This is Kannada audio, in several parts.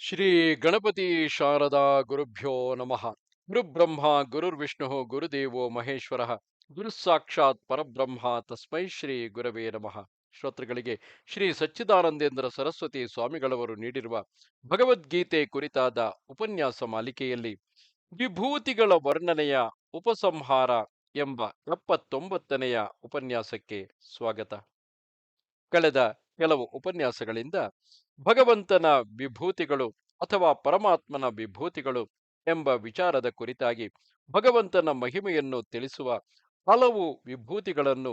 ಶ್ರೀ ಗಣಪತಿ ಶಾರದಾ ಗುರುಭ್ಯೋ ನಮಃ. ಗುರುಬ್ರಹ್ಮ ಗುರುರ್ವಿಷ್ಣು ಗುರುದೇವೋ ಮಹೇಶ್ವರ. ಗುರುಸಾಕ್ಷಾತ್ ಪರಬ್ರಹ್ಮ ತಸ್ಮೈ ಶ್ರೀ ಗುರವೇ ನಮಃ. ಶ್ರೋತೃಗಳಿಗೆ ಶ್ರೀ ಸಚ್ಚಿದಾನಂದೇಂದ್ರ ಸರಸ್ವತಿ ಸ್ವಾಮಿಗಳವರು ನೀಡಿರುವ ಭಗವದ್ಗೀತೆ ಕುರಿತಾದ ಉಪನ್ಯಾಸ ಮಾಲಿಕೆಯಲ್ಲಿ ವಿಭೂತಿಗಳ ವರ್ಣನೆಯ ಉಪಸಂಹಾರ ಎಂಬ 79ನೆಯ ಉಪನ್ಯಾಸಕ್ಕೆ ಸ್ವಾಗತ. ಕಳೆದ ಕೆಲವು ಉಪನ್ಯಾಸಗಳಿಂದ ಭಗವಂತನ ವಿಭೂತಿಗಳು ಅಥವಾ ಪರಮಾತ್ಮನ ವಿಭೂತಿಗಳು ಎಂಬ ವಿಚಾರದ ಕುರಿತಾಗಿ ಭಗವಂತನ ಮಹಿಮೆಯನ್ನು ತಿಳಿಸುವ ಹಲವು ವಿಭೂತಿಗಳನ್ನು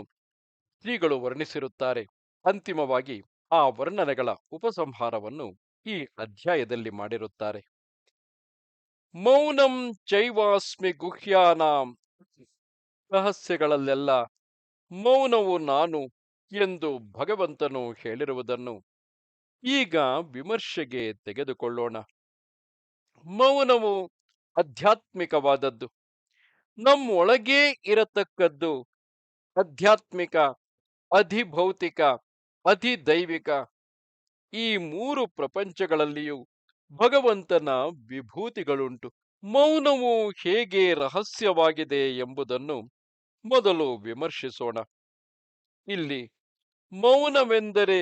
ಶ್ರೀಗಳು ವರ್ಣಿಸಿರುತ್ತಾರೆ. ಅಂತಿಮವಾಗಿ ಆ ವರ್ಣನೆಗಳ ಉಪಸಂಹಾರವನ್ನು ಈ ಅಧ್ಯಾಯದಲ್ಲಿ ಮಾಡಿರುತ್ತಾರೆ. ಮೌನಂ ಚೈವಾಸ್ಮಿ ಗುಹ್ಯಾನಾಂ, ರಹಸ್ಯಗಳಲ್ಲೆಲ್ಲ ಮೌನವು ನಾನು ಎಂದು ಭಗವಂತನು ಹೇಳಿರುವುದನ್ನು ಈಗ ವಿಮರ್ಶೆಗೆ ತೆಗೆದುಕೊಳ್ಳೋಣ. ಮೌನವು ಆಧ್ಯಾತ್ಮಿಕವಾದದ್ದು, ನಮ್ಮೊಳಗೇ ಇರತಕ್ಕದ್ದು. ಆಧ್ಯಾತ್ಮಿಕ, ಅಧಿಭೌತಿಕ, ಅಧಿದೈವಿಕ ಈ ಮೂರು ಪ್ರಪಂಚಗಳಲ್ಲಿಯೂ ಭಗವಂತನ ವಿಭೂತಿಗಳುಂಟು. ಮೌನವು ಹೇಗೆ ರಹಸ್ಯವಾಗಿದೆ ಎಂಬುದನ್ನು ಮೊದಲು ವಿಮರ್ಶಿಸೋಣ. ಇಲ್ಲಿ ಮೌನವೆಂದರೆ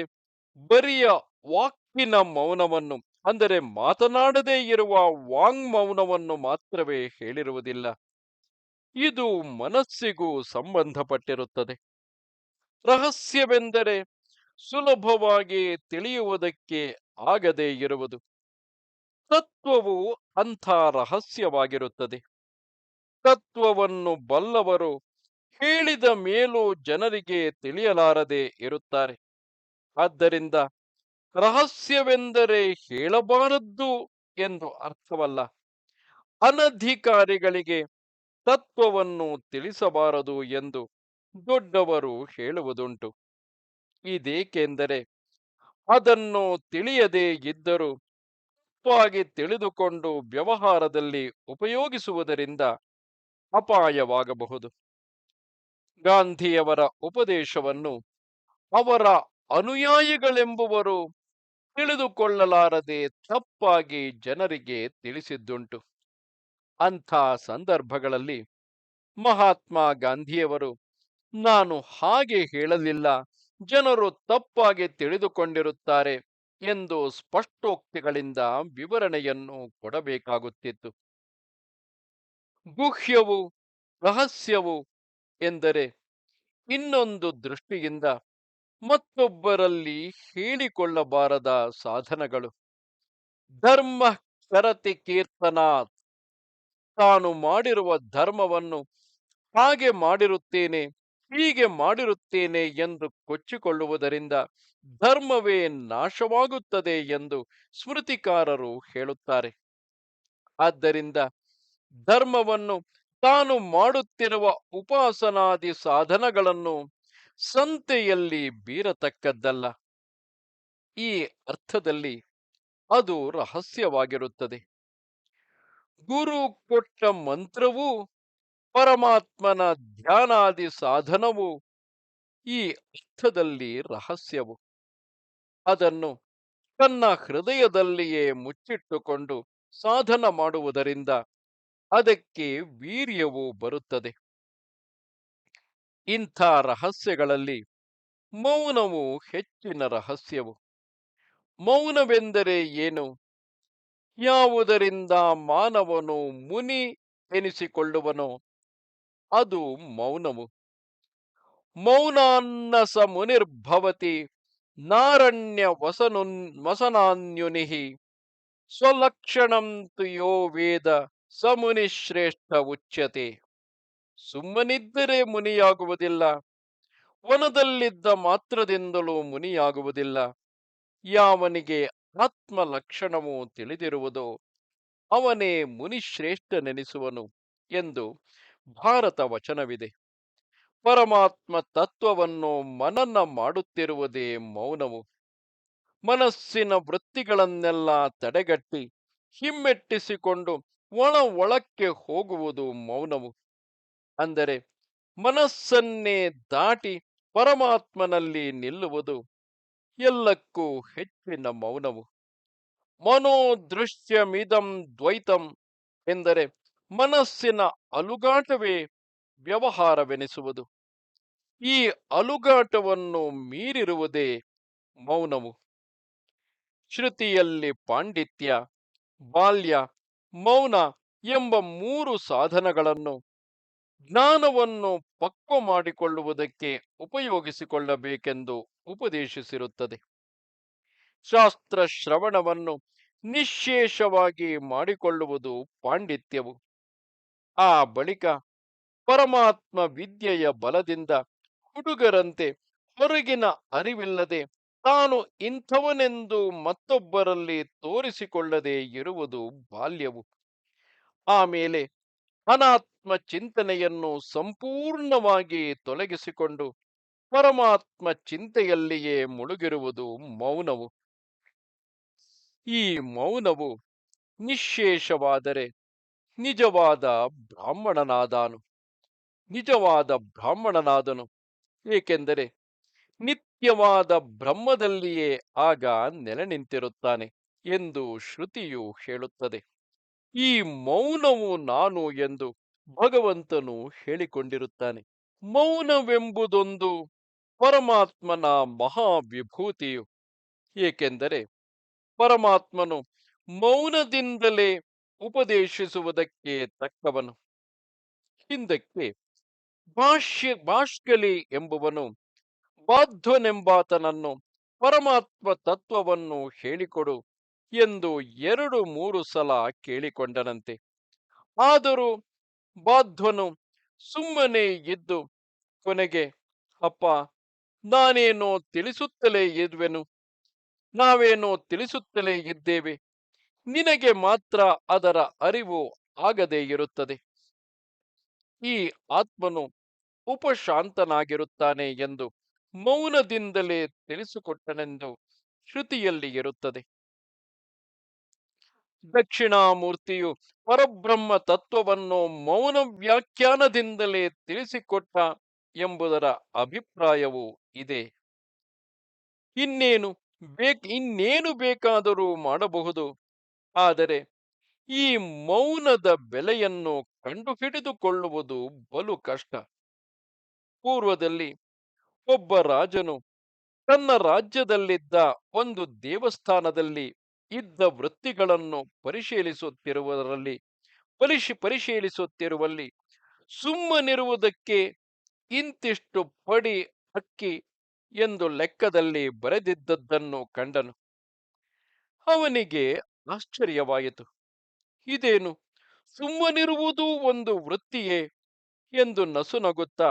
ಬರಿಯ ವಾಕಿನ ಮೌನವನ್ನು, ಅಂದರೆ ಮಾತನಾಡದೇ ಇರುವ ವಾಂಗ್ಮೌನವನ್ನು ಮಾತ್ರವೇ ಹೇಳಿರುವುದಿಲ್ಲ. ಇದು ಮನಸ್ಸಿಗೂ ಸಂಬಂಧಪಟ್ಟಿರುತ್ತದೆ. ರಹಸ್ಯವೆಂದರೆ ಸುಲಭವಾಗಿ ತಿಳಿಯುವುದಕ್ಕೆ ಆಗದೇ ಇರುವುದು. ತತ್ವವು ಅಂಥ ರಹಸ್ಯವಾಗಿರುತ್ತದೆ. ತತ್ವವನ್ನು ಬಲ್ಲವರು ಹೇಳಿದ ಮೇಲೂ ಜನರಿಗೆ ತಿಳಿಯಲಾರದೆ ಇರುತ್ತಾರೆ. ಆದ್ದರಿಂದ ರಹಸ್ಯವೆಂದರೆ ಹೇಳಬಾರದ್ದು ಎಂದು ಅರ್ಥವಲ್ಲ. ಅನಧಿಕಾರಿಗಳಿಗೆ ತತ್ವವನ್ನು ತಿಳಿಸಬಾರದು ಎಂದು ದೊಡ್ಡವರು ಹೇಳುವುದುಂಟು. ಇದೇಕೆಂದರೆ ಅದನ್ನು ತಿಳಿಯದೇ ಇದ್ದರೂ ತಪ್ಪಾಗಿ ತಿಳಿದುಕೊಂಡು ವ್ಯವಹಾರದಲ್ಲಿ ಉಪಯೋಗಿಸುವುದರಿಂದ ಅಪಾಯವಾಗಬಹುದು. ಗಾಂಧಿಯವರ ಉಪದೇಶವನ್ನು ಅವರ ಅನುಯಾಯಿಗಳೆಂಬುವರು ತಿಳಿದುಕೊಳ್ಳಲಾರದೆ ತಪ್ಪಾಗಿ ಜನರಿಗೆ ತಿಳಿಸಿದ್ದುಂಟು. ಅಂಥ ಸಂದರ್ಭಗಳಲ್ಲಿ ಮಹಾತ್ಮ ಗಾಂಧಿಯವರು ನಾನು ಹಾಗೆ ಹೇಳಲಿಲ್ಲ, ಜನರು ತಪ್ಪಾಗಿ ತಿಳಿದುಕೊಂಡಿರುತ್ತಾರೆ ಎಂದು ಸ್ಪಷ್ಟೋಕ್ತಿಗಳಿಂದ ವಿವರಣೆಯನ್ನು ಕೊಡಬೇಕಾಗುತ್ತಿತ್ತು. ಗುಹ್ಯವು, ರಹಸ್ಯವು ಎಂದರೆ ಇನ್ನೊಂದು ದೃಷ್ಟಿಯಿಂದ ಮತ್ತೊಬ್ಬರಲ್ಲಿ ಹೇಳಿಕೊಳ್ಳಬಾರದ ಸಾಧನಗಳು. ಧರ್ಮ ಕರತಿ ಕೀರ್ತನಾತ್, ತಾನು ಮಾಡಿರುವ ಧರ್ಮವನ್ನು ಹಾಗೆ ಮಾಡಿರುತ್ತೇನೆ, ಹೀಗೆ ಮಾಡಿರುತ್ತೇನೆ ಎಂದು ಕೊಚ್ಚಿಕೊಳ್ಳುವುದರಿಂದ ಧರ್ಮವೇ ನಾಶವಾಗುತ್ತದೆ ಎಂದು ಸ್ಮೃತಿಕಾರರು ಹೇಳುತ್ತಾರೆ. ಆದ್ದರಿಂದ ಧರ್ಮವನ್ನು, ತಾನು ಮಾಡುತ್ತಿರುವ ಉಪಾಸನಾದಿ ಸಾಧನಗಳನ್ನು ಸಂತೆಯಲ್ಲಿ ಬೀರತಕ್ಕದ್ದಲ್ಲ. ಈ ಅರ್ಥದಲ್ಲಿ ಅದು ರಹಸ್ಯವಾಗಿರುತ್ತದೆ. ಗುರು ಕೊಟ್ಟ ಮಂತ್ರವೂ ಪರಮಾತ್ಮನ ಧ್ಯಾನಾದಿ ಸಾಧನವು ಈ ಅರ್ಥದಲ್ಲಿ ರಹಸ್ಯವು. ಅದನ್ನು ತನ್ನ ಹೃದಯದಲ್ಲಿಯೇ ಮುಚ್ಚಿಟ್ಟುಕೊಂಡು ಸಾಧನ ಮಾಡುವುದರಿಂದ ಅದಕ್ಕೆ ವೀರ್ಯವು ಬರುತ್ತದೆ. ಇಂಥ ರಹಸ್ಯಗಳಲ್ಲಿ ಮೌನವು ಹೆಚ್ಚಿನ ರಹಸ್ಯವು. ಮೌನವೆಂದರೆ ಏನು? ಯಾವುದರಿಂದ ಮಾನವನು ಮುನಿ ಎನಿಸಿಕೊಳ್ಳುವನೋ ಅದು ಮೌನವು. ಮೌನಾನ್ನಸ ಮುನಿರ್ಭವತಿ ನಾರಣ್ಯ ವಸನಾನ್ಯುನಿಹಿ ಸ್ವಲಕ್ಷಣಂ ತು ಯೋ ವೇದ ಸ ಮುನಿ ಶ್ರೇಷ್ಠ ಉಚ್ಯತೆ. ಸುಮ್ಮನಿದ್ದರೆ ಮುನಿಯಾಗುವುದಿಲ್ಲ, ವನದಲ್ಲಿದ್ದ ಮಾತ್ರದಿಂದಲೂ ಮುನಿಯಾಗುವುದಿಲ್ಲ. ಯಾವನಿಗೆ ಆತ್ಮ ಲಕ್ಷಣವು ತಿಳಿದಿರುವುದೋ ಅವನೇ ಮುನಿಶ್ರೇಷ್ಠನೆನಿಸುವನು ಎಂದು ಭಾರತ ವಚನವಿದೆ. ಪರಮಾತ್ಮ ತತ್ವವನ್ನು ಮನನ ಮಾಡುತ್ತಿರುವುದೇ ಮೌನವು. ಮನಸ್ಸಿನ ವೃತ್ತಿಗಳನ್ನೆಲ್ಲ ತಡೆಗಟ್ಟಿ ಹಿಮ್ಮೆಟ್ಟಿಸಿಕೊಂಡು ಒಳಕ್ಕೆ ಹೋಗುವುದು ಮೌನವು. ಅಂದರೆ ಮನಸ್ಸನ್ನೇ ದಾಟಿ ಪರಮಾತ್ಮನಲ್ಲಿ ನಿಲ್ಲುವುದು ಎಲ್ಲಕ್ಕೂ ಹೆಚ್ಚಿನ ಮೌನವು. ಮನೋದೃಶ್ಯಮಿದಂ ದ್ವೈತಂ ಎಂದರೆ ಮನಸ್ಸಿನ ಅಲುಗಾಟವೇ ವ್ಯವಹಾರವೆನಿಸುವುದು. ಈ ಅಲುಗಾಟವನ್ನು ಮೀರಿರುವುದೇ ಮೌನವು. ಶ್ರುತಿಯಲ್ಲಿ ಪಾಂಡಿತ್ಯ, ಬಾಲ್ಯ, ಮೌನ ಎಂಬ ಮೂರು ಸಾಧನಗಳನ್ನು ಜ್ಞಾನವನ್ನು ಪಕ್ವ ಮಾಡಿಕೊಳ್ಳುವುದಕ್ಕೆ ಉಪಯೋಗಿಸಿಕೊಳ್ಳಬೇಕೆಂದು ಉಪದೇಶಿಸಿರುತ್ತದೆ. ಶಾಸ್ತ್ರ ಶ್ರವಣವನ್ನು ನಿಶ್ಶೇಷವಾಗಿ ಮಾಡಿಕೊಳ್ಳುವುದು ಪಾಂಡಿತ್ಯವು. ಆ ಬಳಿಕ ಪರಮಾತ್ಮ ವಿದ್ಯೆಯ ಬಲದಿಂದ ಹುಡುಗರಂತೆ ಹೊರಗಿನ ಅರಿವಿಲ್ಲದೆ ತಾನು ಇಂಥವನೆಂದು ಮತ್ತೊಬ್ಬರಲ್ಲಿ ತೋರಿಸಿಕೊಳ್ಳದೆ ಇರುವುದು ಬಾಲ್ಯವು. ಆಮೇಲೆ ಅನಾತ್ಮ ಚಿಂತನೆಯನ್ನು ಸಂಪೂರ್ಣವಾಗಿ ತೊಲಗಿಸಿಕೊಂಡು ಪರಮಾತ್ಮ ಚಿಂತೆಯಲ್ಲಿಯೇ ಮುಳುಗಿರುವುದು ಮೌನವು. ಈ ಮೌನವು ನಿಶ್ಶೇಷವಾದರೆ ನಿಜವಾದ ಬ್ರಾಹ್ಮಣನಾದಾನು ನಿಜವಾದ ಬ್ರಾಹ್ಮಣನಾದನು. ಏಕೆಂದರೆ ನಿತ್ಯವಾದ ಬ್ರಹ್ಮದಲ್ಲಿಯೇ ಆಗ ನೆಲೆ ನಿಂತಿರುತ್ತಾನೆ ಎಂದು ಶ್ರುತಿಯು ಹೇಳುತ್ತದೆ. ಈ ಮೌನವು ನಾನು ಎಂದು ಭಗವಂತನು ಹೇಳಿಕೊಂಡಿರುತ್ತಾನೆ. ಮೌನವೆಂಬುದೊಂದು ಪರಮಾತ್ಮನ ಮಹಾವಿಭೂತಿಯು. ಏಕೆಂದರೆ ಪರಮಾತ್ಮನು ಮೌನದಿಂದಲೇ ಉಪದೇಶಿಸುವುದಕ್ಕೆ ತಕ್ಕವನು. ಹಿಂದಕ್ಕೆ ಭಾಷ್ಕಲಿ ಎಂಬುವನು ಬಾಧ್ವನೆಂಬಾತನನ್ನು ಪರಮಾತ್ಮ ತತ್ವವನ್ನು ಹೇಳಿಕೊಡು ಎಂದು 2-3 ಸಲ ಕೇಳಿಕೊಂಡನಂತೆ. ಆದರೂ ಬಾಧ್ವನು ಸುಮ್ಮನೆ ಇದ್ದು ಕೊನೆಗೆ, ಅಪ್ಪ, ನಾನೇನೋ ತಿಳಿಸುತ್ತಲೇ ಇರುವೆನು, ನಾವೇನೋ ತಿಳಿಸುತ್ತಲೇ ಇದ್ದೇವೆ, ನಿನಗೆ ಮಾತ್ರ ಅದರ ಅರಿವು ಆಗದೇ ಇರುತ್ತದೆ. ಈ ಆತ್ಮನು ಉಪಶಾಂತನಾಗಿರುತ್ತಾನೆ ಎಂದು ಮೌನದಿಂದಲೇ ತಿಳಿಸಿಕೊಟ್ಟನೆಂದು ಶ್ರುತಿಯಲ್ಲಿ ಇರುತ್ತದೆ. ದಕ್ಷಿಣಾಮೂರ್ತಿಯು ಪರಬ್ರಹ್ಮ ತತ್ವವನ್ನು ಮೌನ ವ್ಯಾಖ್ಯಾನದಿಂದಲೇ ತಿಳಿಸಿಕೊಟ್ಟ ಎಂಬುದರ ಅಭಿಪ್ರಾಯವೂ ಇದೆ. ಇನ್ನೇನು ಬೇಕಾದರೂ ಮಾಡಬಹುದು. ಆದರೆ ಈ ಮೌನದ ಬೆಲೆಯನ್ನು ಕಂಡುಹಿಡಿದುಕೊಳ್ಳುವುದು ಬಲು ಕಷ್ಟ. ಪೂರ್ವದಲ್ಲಿ ಒಬ್ಬ ರಾಜನು ತನ್ನ ರಾಜ್ಯದಲ್ಲಿದ್ದ ಒಂದು ದೇವಸ್ಥಾನದಲ್ಲಿ ಇದ್ದ ವೃತ್ತಿಗಳನ್ನು ಪರಿಶೀಲಿಸುತ್ತಿರುವಲ್ಲಿ ಸುಮ್ಮನಿರುವುದಕ್ಕೆ ಇಂತಿಷ್ಟು ಪಡಿ ಅಕ್ಕಿ ಎಂದು ಲೆಕ್ಕದಲ್ಲಿ ಬರೆದಿದ್ದದ್ದನ್ನು ಕಂಡನು. ಅವನಿಗೆ ಆಶ್ಚರ್ಯವಾಯಿತು. ಇದೇನು, ಸುಮ್ಮನಿರುವುದೂ ಒಂದು ವೃತ್ತಿಯೇ ಎಂದು ನಸುನಗುತ್ತಾ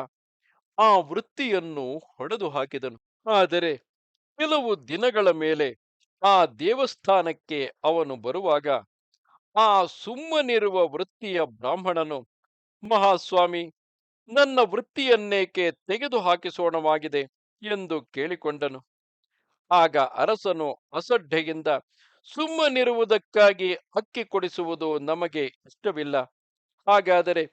ಆ ವೃತ್ತಿಯನ್ನು ಹೊಡೆದು ಹಾಕಿದನು. ಆದರೆ ಕೆಲವು ದಿನಗಳ ಮೇಲೆ ಆ ದೇವಸ್ಥಾನಕ್ಕೆ ಅವನು ಬರುವಾಗ ಆ ಸುಮ್ಮನಿರುವ ವೃತ್ತಿಯ ಬ್ರಾಹ್ಮಣನು, ಮಹಾಸ್ವಾಮಿ, ನನ್ನ ವೃತ್ತಿಯನ್ನೇಕೆ ತೆಗೆದು ಹಾಕಿಸೋಣವಾಗಿದೆ ಎಂದು ಕೇಳಿಕೊಂಡನು. ಆಗ ಅರಸನು ಅಸಡ್ಡೆಯಿಂದ, ಸುಮ್ಮನಿರುವುದಕ್ಕಾಗಿ ಅಕ್ಕಿ ಕೊಡಿಸುವುದು ನಮಗೆ ಇಷ್ಟವಿಲ್ಲ. ಹಾಗಾದರೆ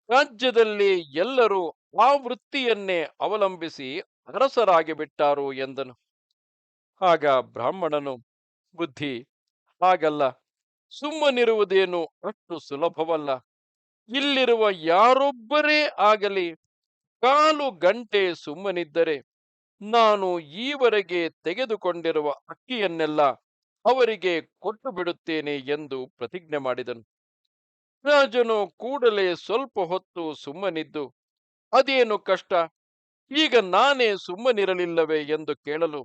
ರಾಜ್ಯದಲ್ಲಿ ಎಲ್ಲರೂ ಆ ವೃತ್ತಿಯನ್ನೇ ಅವಲಂಬಿಸಿ ಅರಸರಾಗಿ ಬಿಟ್ಟಾರು ಎಂದನು. ಆಗ ಬ್ರಾಹ್ಮಣನು, ಬುದ್ಧಿ, ಹಾಗಲ್ಲ, ಸುಮ್ಮನಿರುವುದೇನು ಅಷ್ಟು ಸುಲಭವಲ್ಲ. ಇಲ್ಲಿರುವ ಯಾರೊಬ್ಬರೇ ಆಗಲಿ 1/4 ಗಂಟೆ ಸುಮ್ಮನಿದ್ದರೆ ನಾನು ಈವರೆಗೆ ತೆಗೆದುಕೊಂಡಿರುವ ಅಕ್ಕಿಯನ್ನೆಲ್ಲ ಅವರಿಗೆ ಕೊಟ್ಟು ಬಿಡುತ್ತೇನೆ ಎಂದು ಪ್ರತಿಜ್ಞೆ ಮಾಡಿದನು. ರಾಜನು ಕೂಡಲೇ ಸ್ವಲ್ಪ ಹೊತ್ತು ಸುಮ್ಮನಿದ್ದು, ಅದೇನು ಕಷ್ಟ, ಈಗ ನಾನೇ ಸುಮ್ಮನಿರಲಿಲ್ಲವೇ ಎಂದು ಕೇಳಲು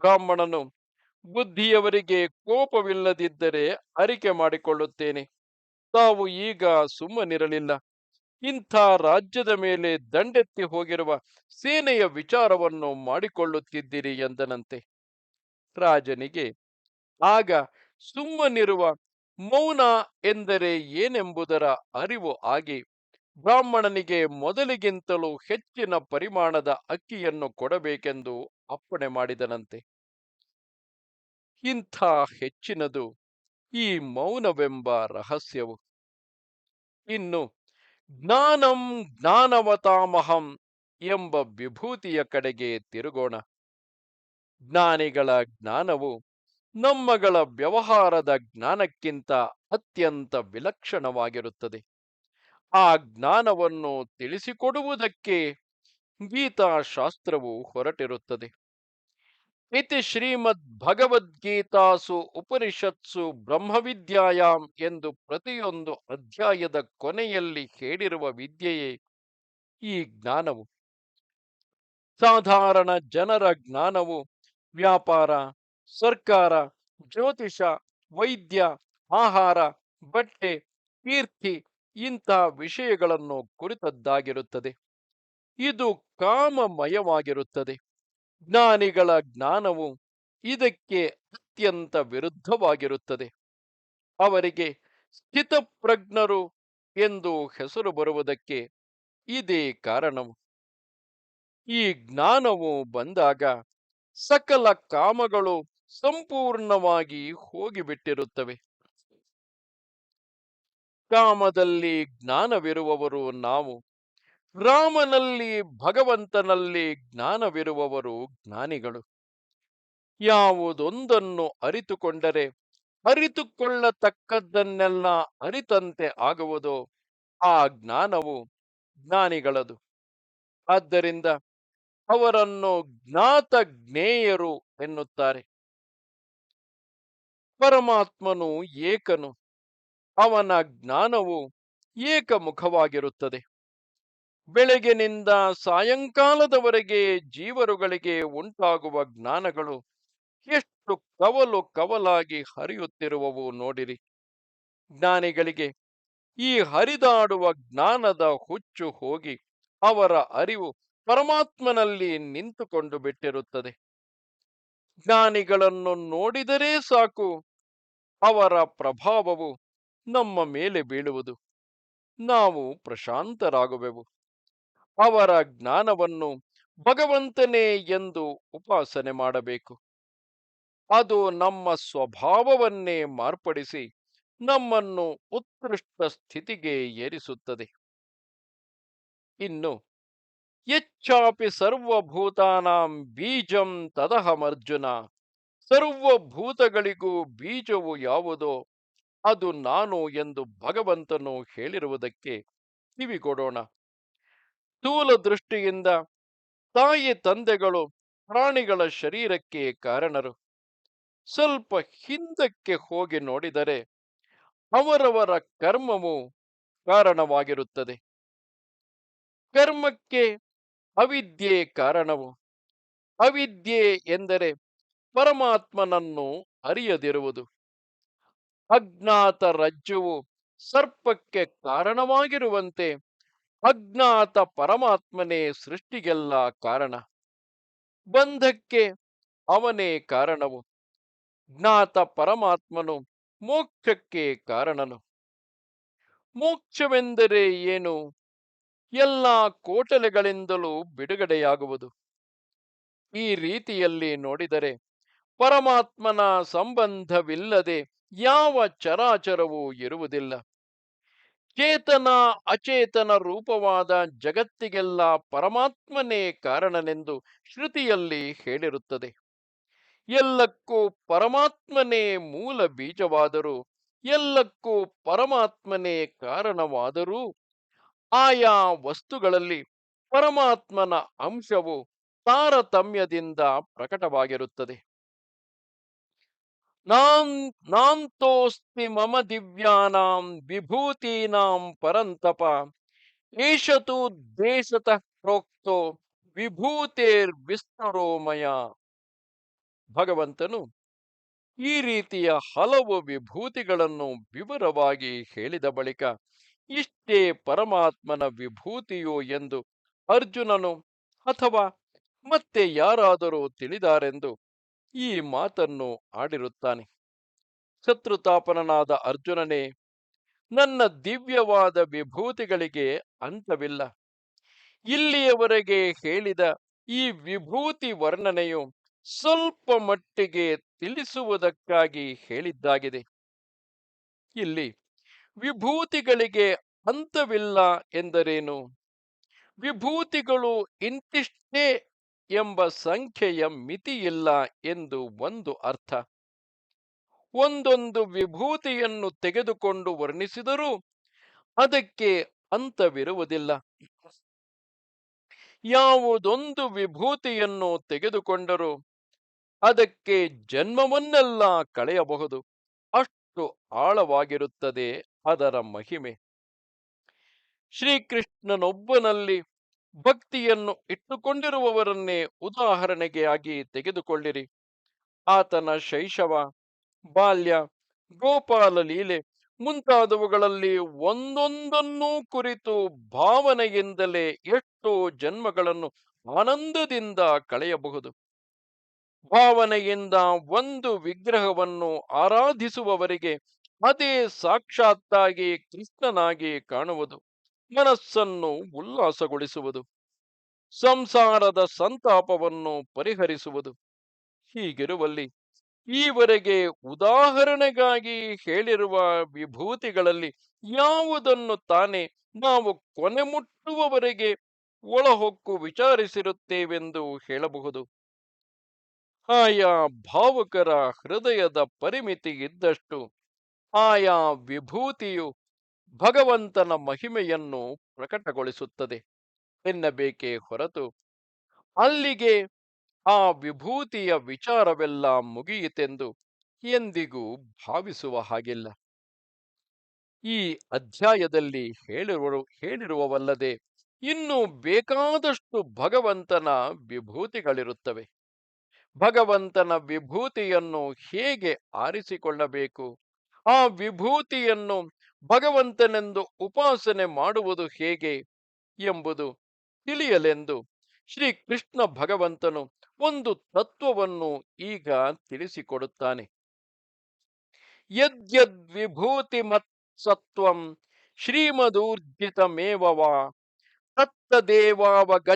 ಬ್ರಾಹ್ಮಣನು, ಬುದ್ಧಿಯವರಿಗೆ ಕೋಪವಿಲ್ಲದಿದ್ದರೆ ಅರಿಕೆ ಮಾಡಿಕೊಳ್ಳುತ್ತೇನೆ. ತಾವು ಈಗ ಸುಮ್ಮನಿರಲಿಲ್ಲ. ಇಂಥ ರಾಜ್ಯದ ಮೇಲೆ ದಂಡೆತ್ತಿ ಹೋಗಿರುವ ಸೇನೆಯ ವಿಚಾರವನ್ನು ಮಾಡಿಕೊಳ್ಳುತ್ತಿದ್ದೀರಿ ಎಂದನಂತೆ. ರಾಜನಿಗೆ ಆಗ ಸುಮ್ಮನಿರುವ ಮೌನ ಎಂದರೆ ಏನೆಂಬುದರ ಅರಿವು ಆಗಿ ಬ್ರಾಹ್ಮಣನಿಗೆ ಮೊದಲಿಗಿಂತಲೂ ಹೆಚ್ಚಿನ ಪರಿಮಾಣದ ಅಕ್ಕಿಯನ್ನು ಕೊಡಬೇಕೆಂದು ಅಪ್ಪಣೆ ಮಾಡಿದನಂತೆ. ಇಂಥ ಹೆಚ್ಚಿನದು ಈ ಮೌನವೆಂಬ ರಹಸ್ಯವು. ಇನ್ನು ಜ್ಞಾನಂ ಜ್ಞಾನವತಾಮಹಂ ಎಂಬ ವಿಭೂತಿಯ ಕಡೆಗೆ ತಿರುಗೋಣ. ಜ್ಞಾನಿಗಳ ಜ್ಞಾನವು ನಮ್ಮಗಳ ವ್ಯವಹಾರದ ಜ್ಞಾನಕ್ಕಿಂತ ಅತ್ಯಂತ ವಿಲಕ್ಷಣವಾಗಿರುತ್ತದೆ. ಆ ಜ್ಞಾನವನ್ನು ತಿಳಿಸಿಕೊಡುವುದಕ್ಕೆ ಗೀತಾಶಾಸ್ತ್ರವು ಹೊರಟಿರುತ್ತದೆ. ಇತಿ ಶ್ರೀಮದ್ ಭಗವದ್ಗೀತಾಸು ಉಪನಿಷತ್ಸು ಬ್ರಹ್ಮವಿದ್ಯಾಯಾಮ್ ಎಂದು ಪ್ರತಿಯೊಂದು ಅಧ್ಯಾಯದ ಕೊನೆಯಲ್ಲಿ ಹೇಳಿರುವ ವಿದ್ಯೆಯೇ ಈ ಜ್ಞಾನವು. ಸಾಧಾರಣ ಜನರ ಜ್ಞಾನವು ವ್ಯಾಪಾರ, ಸರ್ಕಾರ, ಜ್ಯೋತಿಷ, ವೈದ್ಯ, ಆಹಾರ, ಬಟ್ಟೆ, ಕೀರ್ತಿ ಇಂಥ ವಿಷಯಗಳನ್ನು ಕುರಿತದ್ದಾಗಿರುತ್ತದೆ. ಇದು ಕಾಮಮಯವಾಗಿರುತ್ತದೆ. ಜ್ಞಾನಿಗಳ ಜ್ಞಾನವು ಇದಕ್ಕೆ ಅತ್ಯಂತ ವಿರುದ್ಧವಾಗಿರುತ್ತದೆ. ಅವರಿಗೆ ಸ್ಥಿತಪ್ರಜ್ಞರು ಎಂದು ಹೆಸರು ಬರುವುದಕ್ಕೆ ಇದೇ ಕಾರಣವು. ಈ ಜ್ಞಾನವು ಬಂದಾಗ ಸಕಲ ಕಾಮಗಳು ಸಂಪೂರ್ಣವಾಗಿ ಹೋಗಿಬಿಟ್ಟಿರುತ್ತವೆ. ಕಾಮದಲ್ಲಿ ಜ್ಞಾನವಿರುವವರು ನಾವು, ರಾಮನಲ್ಲಿ ಭಗವಂತನಲ್ಲಿ ಜ್ಞಾನವಿರುವವರು ಜ್ಞಾನಿಗಳು. ಯಾವುದೊಂದನ್ನು ಅರಿತುಕೊಂಡರೆ ಅರಿತುಕೊಳ್ಳತಕ್ಕದ್ದನ್ನೆಲ್ಲ ಅರಿತಂತೆ ಆಗುವುದೋ ಆ ಜ್ಞಾನವು ಜ್ಞಾನಿಗಳದು. ಆದ್ದರಿಂದ ಅವರನ್ನು ಜ್ಞಾತ ಜ್ಞೇಯರು ಎನ್ನುತ್ತಾರೆ. ಪರಮಾತ್ಮನು ಏಕನು. ಅವನ ಜ್ಞಾನವು ಏಕಮುಖವಾಗಿರುತ್ತದೆ. ಬೆಳಗಿನಿಂದ ಸಾಯಂಕಾಲದವರೆಗೆ ಜೀವರುಗಳಿಗೆ ಉಂಟಾಗುವ ಜ್ಞಾನಗಳು ಎಷ್ಟು ಕವಲು ಕವಲಾಗಿ ಹರಿಯುತ್ತಿರುವವು ನೋಡಿರಿ. ಜ್ಞಾನಿಗಳಿಗೆ ಈ ಹರಿದಾಡುವ ಜ್ಞಾನದ ಹುಚ್ಚು ಹೋಗಿ ಅವರ ಅರಿವು ಪರಮಾತ್ಮನಲ್ಲಿ ನಿಂತುಕೊಂಡು ಬಿಟ್ಟಿರುತ್ತದೆ. ಜ್ಞಾನಿಗಳನ್ನು ನೋಡಿದರೆ ಸಾಕು, ಅವರ ಪ್ರಭಾವವು ನಮ್ಮ ಮೇಲೆ ಬೀಳುವುದು. ನಾವು ಪ್ರಶಾಂತರಾಗುವೆವು. ಅವರ ಜ್ಞಾನವನ್ನು ಭಗವಂತನೇ ಎಂದು ಉಪಾಸನೆ ಮಾಡಬೇಕು. ಅದು ನಮ್ಮ ಸ್ವಭಾವವನ್ನೇ ಮಾರ್ಪಡಿಸಿ ನಮ್ಮನ್ನು ಉತ್ಕೃಷ್ಟ ಸ್ಥಿತಿಗೆ ಏರಿಸುತ್ತದೆ. ಇನ್ನು ಯಚ್ಚಾಪಿ ಸರ್ವಭೂತಾನಾಂ ಬೀಜಂ ತದಹಮರ್ಜುನ. ಸರ್ವಭೂತಗಳಿಗೂ ಬೀಜವು ಯಾವುದೋ ಅದು ನಾನು ಎಂದು ಭಗವಂತನು ಹೇಳಿರುವುದಕ್ಕೆ ಕಿವಿಗೊಡೋಣ. ಸ್ಥೂಲ ದೃಷ್ಟಿಯಿಂದ ತಾಯಿ ತಂದೆಗಳು ಪ್ರಾಣಿಗಳ ಶರೀರಕ್ಕೆ ಕಾರಣರು. ಸ್ವಲ್ಪ ಹಿಂದಕ್ಕೆ ಹೋಗಿ ನೋಡಿದರೆ ಅವರವರ ಕರ್ಮವು ಕಾರಣವಾಗಿರುತ್ತದೆ. ಕರ್ಮಕ್ಕೆ ಅವಿದ್ಯೆ ಕಾರಣವು. ಅವಿದ್ಯೆ ಎಂದರೆ ಪರಮಾತ್ಮನನ್ನು ಅರಿಯದಿರುವುದು. ಅಜ್ಞಾತ ರಜ್ಜುವು ಸರ್ಪಕ್ಕೆ ಕಾರಣವಾಗಿರುವಂತೆ ಅಜ್ಞಾತ ಪರಮಾತ್ಮನೇ ಸೃಷ್ಟಿಗೆಲ್ಲ ಕಾರಣ. ಬಂಧಕ್ಕೆ ಅವನೇ ಕಾರಣವು. ಜ್ಞಾತ ಪರಮಾತ್ಮನು ಮೋಕ್ಷಕ್ಕೆ ಕಾರಣನು. ಮೋಕ್ಷವೆಂದರೆ ಏನು? ಎಲ್ಲ ಕೋಟಲೆಗಳಿಂದಲೂ ಬಿಡುಗಡೆಯಾಗುವುದು. ಈ ರೀತಿಯಲ್ಲಿ ನೋಡಿದರೆ ಪರಮಾತ್ಮನ ಸಂಬಂಧವಿಲ್ಲದೆ ಯಾವ ಚರಾಚರವೂ ಇರುವುದಿಲ್ಲ. ಚೇತನ ಅಚೇತನ ರೂಪವಾದ ಜಗತ್ತಿಗೆಲ್ಲ ಪರಮಾತ್ಮನೇ ಕಾರಣನೆಂದು ಶ್ರುತಿಯಲ್ಲಿ ಹೇಳಿರುತ್ತದೆ. ಎಲ್ಲಕ್ಕೂ ಪರಮಾತ್ಮನೇ ಮೂಲ ಬೀಜವಾದರೂ, ಎಲ್ಲಕ್ಕೂ ಪರಮಾತ್ಮನೇ ಕಾರಣವಾದರೂ, ಆಯಾ ವಸ್ತುಗಳಲ್ಲಿ ಪರಮಾತ್ಮನ ಅಂಶವು ತಾರತಮ್ಯದಿಂದ ಪ್ರಕಟವಾಗಿರುತ್ತದೆ. ನಾಂತೋಸ್ತಿ ಮಮ ದಿವ್ಯಾನಾಂ ವಿಭೂತೀನಾಂ ಪರಂತಪ ಏಷತು ದೇಶತಃ ಪ್ರೋಕ್ತೋ ವಿಭೂತೇರ್ವಿಸ್ತರೋಮಯ. ಭಗವಂತನು ಈ ರೀತಿಯ ಹಲವು ವಿಭೂತಿಗಳನ್ನು ವಿವರವಾಗಿ ಹೇಳಿದ ಬಳಿಕ ಇಷ್ಟೇ ಪರಮಾತ್ಮನ ವಿಭೂತಿಯು ಎಂದು ಅರ್ಜುನನು ಅಥವಾ ಮತ್ತೆ ಯಾರಾದರೂ ತಿಳಿದಾರೆಂದು ಈ ಮಾತನ್ನು ಆಡಿರುತ್ತಾನೆ. ಶತ್ರುತಾಪನನಾದ ಅರ್ಜುನನೇ, ನನ್ನ ದಿವ್ಯವಾದ ವಿಭೂತಿಗಳಿಗೆ ಅಂತವಿಲ್ಲ. ಇಲ್ಲಿಯವರೆಗೆ ಹೇಳಿದ ಈ ವಿಭೂತಿ ವರ್ಣನೆಯು ಸ್ವಲ್ಪ ಮಟ್ಟಿಗೆ ತಿಳಿಸುವುದಕ್ಕಾಗಿ ಹೇಳಿದ್ದಾಗಿದೆ. ಇಲ್ಲಿ ವಿಭೂತಿಗಳಿಗೆ ಅಂತವಿಲ್ಲ ಎಂದರೇನು? ವಿಭೂತಿಗಳು ಇಂತಿಷ್ಟೇ ಎಂಬ ಸಂಖ್ಯೆಯ ಮಿತಿಯಿಲ್ಲ ಎಂದು ಒಂದು ಅರ್ಥ. ಒಂದೊಂದು ವಿಭೂತಿಯನ್ನು ತೆಗೆದುಕೊಂಡು ವರ್ಣಿಸಿದರೂ ಅದಕ್ಕೆ ಅಂತವಿರುವುದಿಲ್ಲ. ಯಾವುದೊಂದು ವಿಭೂತಿಯನ್ನು ತೆಗೆದುಕೊಂಡರೂ ಅದಕ್ಕೆ ಜನ್ಮವನ್ನೆಲ್ಲ ಕಳೆಯಬಹುದು. ಅಷ್ಟು ಆಳವಾಗಿರುತ್ತದೆ ಅದರ ಮಹಿಮೆ. ಶ್ರೀಕೃಷ್ಣನೊಬ್ಬನಲ್ಲಿ ಭಕ್ತಿಯನ್ನು ಇಟ್ಟುಕೊಂಡಿರುವವರನ್ನೇ ಉದಾಹರಣೆಗೆ ಆಗಿ ತೆಗೆದುಕೊಳ್ಳಿರಿ. ಆತನ ಶೈಶವ, ಬಾಲ್ಯ, ಗೋಪಾಲ ಲೀಲೆ ಮುಂತಾದವುಗಳಲ್ಲಿ ಒಂದೊಂದನ್ನೂ ಕುರಿತು ಭಾವನೆಯಿಂದಲೇ ಎಷ್ಟೋ ಜನ್ಮಗಳನ್ನು ಆನಂದದಿಂದ ಕಳೆಯಬಹುದು. ಭಾವನೆಯಿಂದ ಒಂದು ವಿಗ್ರಹವನ್ನು ಆರಾಧಿಸುವವರಿಗೆ ಅದೇ ಸಾಕ್ಷಾತ್ತಾಗಿ ಕೃಷ್ಣನಾಗಿ ಕಾಣುವುದು, ಮನಸ್ಸನ್ನು ಉಲ್ಲಾಸಗೊಳಿಸುವುದು, ಸಂಸಾರದ ಸಂತಾಪವನ್ನು ಪರಿಹರಿಸುವುದು. ಹೀಗಿರುವಲ್ಲಿ ಈವರೆಗೆ ಉದಾಹರಣೆಗಾಗಿ ಹೇಳಿರುವ ವಿಭೂತಿಗಳಲ್ಲಿ ಯಾವುದನ್ನು ತಾನೇ ನಾವು ಕೊನೆ ಮುಟ್ಟುವವರೆಗೆ ಒಳಹೊಕ್ಕು ವಿಚಾರಿಸಿರುತ್ತೇವೆಂದು ಹೇಳಬಹುದು? ಆಯಾ ಭಾವುಕರ ಹೃದಯದ ಪರಿಮಿತಿ ಇದ್ದಷ್ಟು ಆಯಾ ವಿಭೂತಿಯು ಭಗವಂತನ ಮಹಿಮೆಯನ್ನು ಪ್ರಕಟಗೊಳಿಸುತ್ತದೆ ಎನ್ನಬೇಕೇ ಹೊರತು ಅಲ್ಲಿಗೆ ಆ ವಿಭೂತಿಯ ವಿಚಾರವೆಲ್ಲ ಮುಗಿಯಿತೆಂದು ಎಂದಿಗೂ ಭಾವಿಸುವ ಹಾಗಿಲ್ಲ. ಈ ಅಧ್ಯಾಯದಲ್ಲಿ ಹೇಳಿರುವವಲ್ಲದೆ ಇನ್ನೂ ಬೇಕಾದಷ್ಟು ಭಗವಂತನ ವಿಭೂತಿಗಳಿರುತ್ತವೆ. ಭಗವಂತನ ವಿಭೂತಿಯನ್ನು ಹೇಗೆ ಆರಿಸಿಕೊಳ್ಳಬೇಕು, ಆ ವಿಭೂತಿಯನ್ನು ಭಗವಂತನೆಂದು ಉಪಾಸನೆ ಮಾಡುವುದು ಹೇಗೆ ಎಂಬುದು ತಿಳಿಯಲೆಂದು ಶ್ರೀಕೃಷ್ಣ ಭಗವಂತನು ಒಂದು ತತ್ವವನ್ನು ಈಗ ತಿಳಿಸಿಕೊಡುತ್ತಾನೆ. ಯದ್ಯದ್ವಿಭೂತಿ ಮತ್ಸತ್ವಂ ಶ್ರೀಮದೂರ್ಜಿತಮೇವವಾ ತತ್ತದೇವಾವಗಚ್ಚತ್ವಂ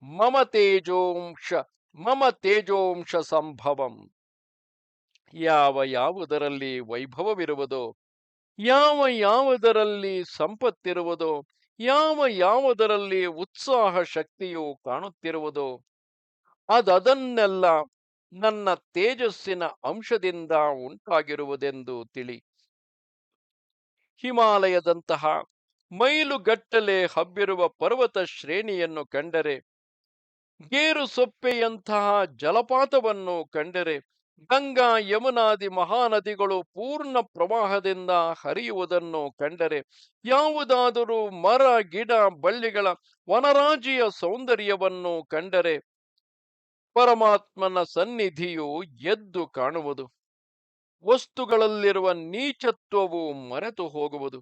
ಮಮ ತೇಜೋಂಶ ಮಮ ತೇಜೋಂಶ ಸಂಭವಂ. ಯಾವುದರಲ್ಲಿ ವೈಭವವಿರುವುದೋ, ಯಾವುದರಲ್ಲಿ ಸಂಪತ್ತಿರುವುದೋ, ಯಾವುದರಲ್ಲಿ ಉತ್ಸಾಹ ಶಕ್ತಿಯು ಕಾಣುತ್ತಿರುವುದೋ ಅದನ್ನೆಲ್ಲ ನನ್ನ ತೇಜಸ್ಸಿನ ಅಂಶದಿಂದ ಉಂಟಾಗಿರುವುದೆಂದು ತಿಳಿ. ಹಿಮಾಲಯದಂತಹ ಮೈಲುಗಟ್ಟಲೆ ಹಬ್ಬಿರುವ ಪರ್ವತ ಶ್ರೇಣಿಯನ್ನು ಕಂಡರೆ, ಗೇರು ಸೊಪ್ಪೆಯಂತಹ ಜಲಪಾತವನ್ನು ಕಂಡರೆ, ಗಂಗಾ ಯಮುನಾದಿ ಮಹಾನದಿಗಳು ಪೂರ್ಣ ಪ್ರವಾಹದಿಂದ ಹರಿಯುವುದನ್ನು ಕಂಡರೆ, ಯಾವುದಾದರೂ ಮರ ಗಿಡ ಬಳ್ಳಿಗಳ ವನರಾಜಿಯ ಸೌಂದರ್ಯವನ್ನು ಕಂಡರೆ ಪರಮಾತ್ಮನ ಸನ್ನಿಧಿಯು ಎದ್ದು ಕಾಣುವುದು. ವಸ್ತುಗಳಲ್ಲಿರುವ ನೀಚತ್ವವು ಮರೆತು ಹೋಗುವುದು.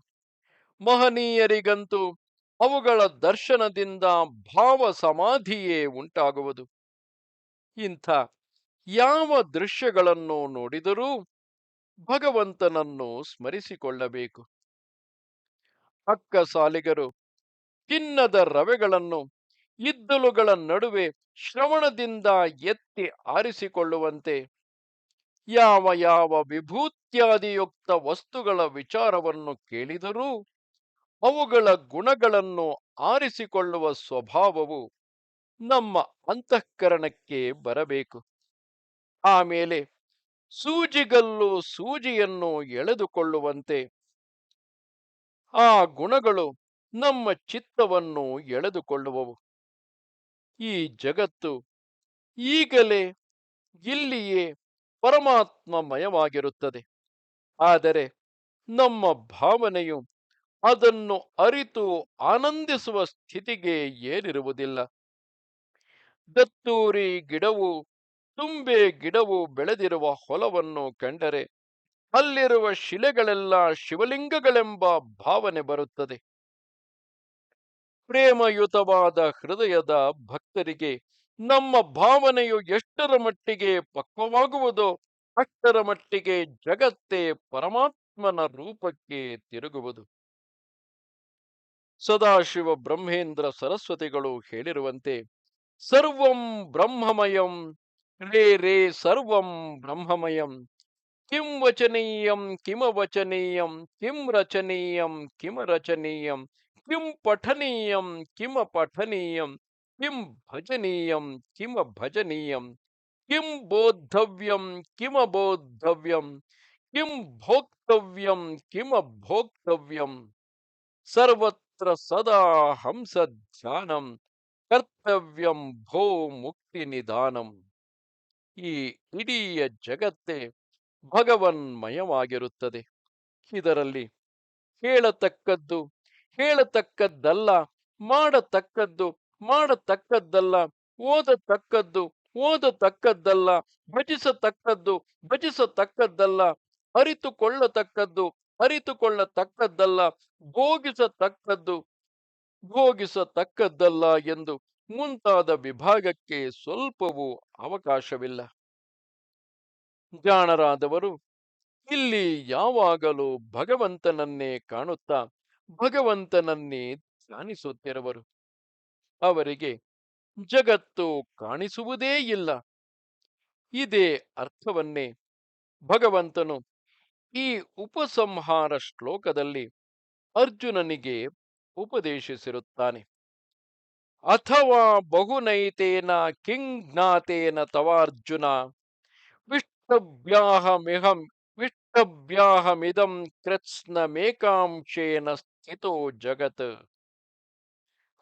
ಮಹನೀಯರಿಗಂತೂ ಅವುಗಳ ದರ್ಶನದಿಂದ ಭಾವ ಸಮಾಧಿಯೇ ಉಂಟಾಗುವುದು. ಇಂಥ ಯಾವ ದೃಶ್ಯಗಳನ್ನು ನೋಡಿದರೂ ಭಗವಂತನನ್ನು ಸ್ಮರಿಸಿಕೊಳ್ಳಬೇಕು. ಅಕ್ಕಸಾಲಿಗರು ಚಿನ್ನದ ರವೆಗಳನ್ನು ಇದ್ದಲುಗಳ ನಡುವೆ ಶ್ರವಣದಿಂದ ಎತ್ತಿ ಆರಿಸಿಕೊಳ್ಳುವಂತೆ ಯಾವ ವಿಭೂತ್ಯಾದಿಯುಕ್ತ ವಸ್ತುಗಳ ವಿಚಾರವನ್ನು ಕೇಳಿದರೂ ಅವುಗಳ ಗುಣಗಳನ್ನು ಆರಿಸಿಕೊಳ್ಳುವ ಸ್ವಭಾವವು ನಮ್ಮ ಅಂತಃಕರಣಕ್ಕೆ ಬರಬೇಕು. ಆಮೇಲೆ ಸೂಜಿಗಲ್ಲು ಸೂಜಿಯನ್ನು ಎಳೆದುಕೊಳ್ಳುವಂತೆ ಆ ಗುಣಗಳು ನಮ್ಮ ಚಿತ್ತವನ್ನು ಎಳೆದುಕೊಳ್ಳುವವು. ಈ ಜಗತ್ತು ಈಗಲೇ ಇಲ್ಲಿಯೇ ಪರಮಾತ್ಮಮಯವಾಗಿರುತ್ತದೆ. ಆದರೆ ನಮ್ಮ ಭಾವನೆಯು ಅದನ್ನು ಅರಿತು ಆನಂದಿಸುವ ಸ್ಥಿತಿಗೆ ಏರಿರುವುದಿಲ್ಲ. ದತ್ತೂರಿ ಗಿಡವು ತುಂಬೆ ಗಿಡವು ಬೆಳೆದಿರುವ ಹೊಲವನ್ನು ಕಂಡರೆ ಅಲ್ಲಿರುವ ಶಿಲೆಗಳೆಲ್ಲ ಶಿವಲಿಂಗಗಳೆಂಬ ಭಾವನೆ ಬರುತ್ತದೆ. ಪ್ರೇಮಯುತವಾದ ಹೃದಯದ ಭಕ್ತರಿಗೆ ನಮ್ಮ ಭಾವನೆಯು ಎಷ್ಟರ ಮಟ್ಟಿಗೆ ಪಕ್ವವಾಗುವುದೋ ಅಷ್ಟರ ಮಟ್ಟಿಗೆ ಜಗತ್ತೇ ಪರಮಾತ್ಮನ ರೂಪಕ್ಕೆ ತಿರುಗುವುದು. ಸದಾಶಿವ ಬ್ರಹ್ಮೇಂದ್ರ ಸರಸ್ವತಿಗಳು ಹೇಳಿರುವಂತೆ ಸರ್ವಂ ಬ್ರಹ್ಮಮಯಂ ರೇ ರೇ ಸರ್ವಂ ಬ್ರಹ್ಮಮಯಂ ಕಿಂ ವಚನೀಯಂ ಕಿಮವಚನೀಯಂ ಕಿಂ ರಚನೀಯಂ ಕಿಮರಚನೀಯಂ ಕಿಂ ಪಠನೀಯಂ ಕಿಮ ಪಠನೀಯಂ ಕಿಂ ಭಜನೀಯಂ ಕಿಮ ಭಜನೀಯಂ ಕಿಂ ಬೋದ್ಧವ್ಯಂ ಕಿಮಬೋದ್ಧವ್ಯಂ ಕಿಂ ಭೋಕ್ತವ್ಯಂ ಕಿಮಭೋಕ್ತವ್ಯಂ ಸರ್ವತ್ರ ಸದಾ ಹಂಸ ಧ್ಯಾನಂ ಕರ್ತವ್ಯಂ ಭೋ ಮುಕ್ತಿ ನಿಧಾನಂ. ಈ ಇಡೀ ಜಗತ್ತೇ ಭಗವನ್ಮಯವಾಗಿರುತ್ತದೆ. ಇದರಲ್ಲಿ ಹೇಳತಕ್ಕದ್ದು ಹೇಳತಕ್ಕದ್ದಲ್ಲ, ಮಾಡತಕ್ಕದ್ದು ಮಾಡತಕ್ಕದ್ದಲ್ಲ, ಓದತಕ್ಕದ್ದು ಓದತಕ್ಕದ್ದಲ್ಲ, ಭಜಿಸತಕ್ಕದ್ದು ಭಜಿಸತಕ್ಕದ್ದಲ್ಲ, ಅರಿತುಕೊಳ್ಳತಕ್ಕದ್ದು ಅರಿತುಕೊಳ್ಳತಕ್ಕದ್ದಲ್ಲ, ಭೋಗಿಸತಕ್ಕದ್ದು ಭೋಗಿಸತಕ್ಕದ್ದಲ್ಲ ಎಂದು ಮುಂತಾದ ವಿಭಾಗಕ್ಕೆ ಸ್ವಲ್ಪವೂ ಅವಕಾಶವಿಲ್ಲ. ಜಾಣರಾದವರು ಇಲ್ಲಿ ಯಾವಾಗಲೂ ಭಗವಂತನನ್ನೇ ಕಾಣುತ್ತಾ ಭಗವಂತನನ್ನೇ ಧ್ಯಾನಿಸುತ್ತಿರುವರು. ಅವರಿಗೆ ಜಗತ್ತು ಕಾಣಿಸುವುದೇ ಇಲ್ಲ. ಇದೇ ಅರ್ಥವನ್ನೇ ಭಗವಂತನು ಈ ಉಪಸಂಹಾರ ಶ್ಲೋಕದಲ್ಲಿ ಅರ್ಜುನನಿಗೆ ಉಪದೇಶಿಸಿರುತ್ತಾನೆ. ಅಥವಾ ಬಹುನೈತೇನ ಕಿಂ ಜ್ಞಾತೇನ ತವಾರ್ಜುನ ವಿಷ್ಟಭ್ಯಾಹಮಿಹಂ ವಿಷ್ಟಭ್ಯಾಹಮಿದಂ ಕೃತ್ಸ್ನಮೇಕಾಂಶೇನ ಸ್ಥಿತೋ ಜಗತ್.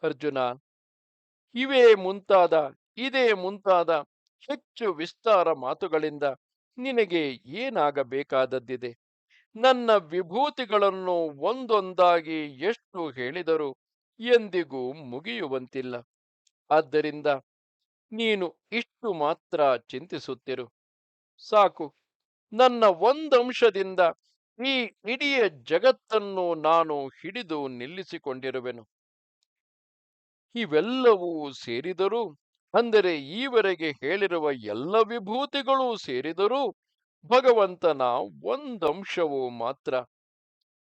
ಅರ್ಜುನ, ಇದೇ ಮುಂತಾದ ಹೆಚ್ಚು ವಿಸ್ತಾರ ಮಾತುಗಳಿಂದ ನಿನಗೆ ಏನಾಗಬೇಕಾದದ್ದಿದೆ? ನನ್ನ ವಿಭೂತಿಗಳನ್ನು ಒಂದೊಂದಾಗಿ ಎಷ್ಟು ಹೇಳಿದರೂ ಎಂದಿಗೂ ಮುಗಿಯುವಂತಿಲ್ಲ. ಆದ್ದರಿಂದ ನೀನು ಇಷ್ಟು ಮಾತ್ರ ಚಿಂತಿಸುತ್ತಿರು ಸಾಕು. ನನ್ನ ಒಂದಂಶದಿಂದ ಈ ಇಡೀ ಜಗತ್ತನ್ನು ನಾನು ಹಿಡಿದು ನಿಲ್ಲಿಸಿಕೊಂಡಿರುವೆನು. ಇವೆಲ್ಲವೂ ಸೇರಿದರೂ, ಅಂದರೆ ಈವರೆಗೆ ಹೇಳಿರುವ ಎಲ್ಲ ವಿಭೂತಿಗಳೂ ಸೇರಿದರೂ ಭಗವಂತನ ಒಂದಂಶವು ಮಾತ್ರ.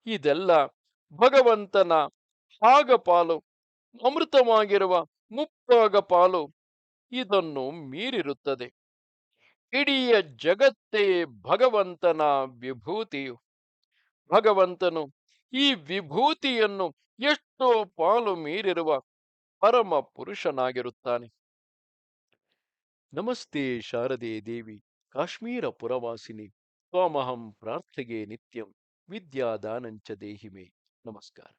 ಇದೆಲ್ಲ ಭಗವಂತನ ಪಾಲು, ಅಮೃತವಾಗಿರುವ ಮುಪ್ಪಾಗ ಪಾಲು ಇದನ್ನು ಮೀರಿರುತ್ತದೆ. ಇಡೀ ಜಗತ್ತೇ ಭಗವಂತನ ವಿಭೂತಿಯು. ಭಗವಂತನು ಈ ವಿಭೂತಿಯನ್ನು ಎಷ್ಟೋ ಪಾಲು ಮೀರಿರುವ ಪರಮ ಪುರುಷನಾಗಿರುತ್ತಾನೆ. ನಮಸ್ತೆ ಶಾರದೆ ದೇವಿ, ಕಾಶ್ಮೀರ ಪುರವಾಸಿನಿ, ತ್ವಾಮಹಂ ಪ್ರಾರ್ಥೆಗೆ ನಿತ್ಯಂ, ವಿದ್ಯಾದಾನಂಚ ದೇಹಿಮೆ. ನಮಸ್ಕಾರ.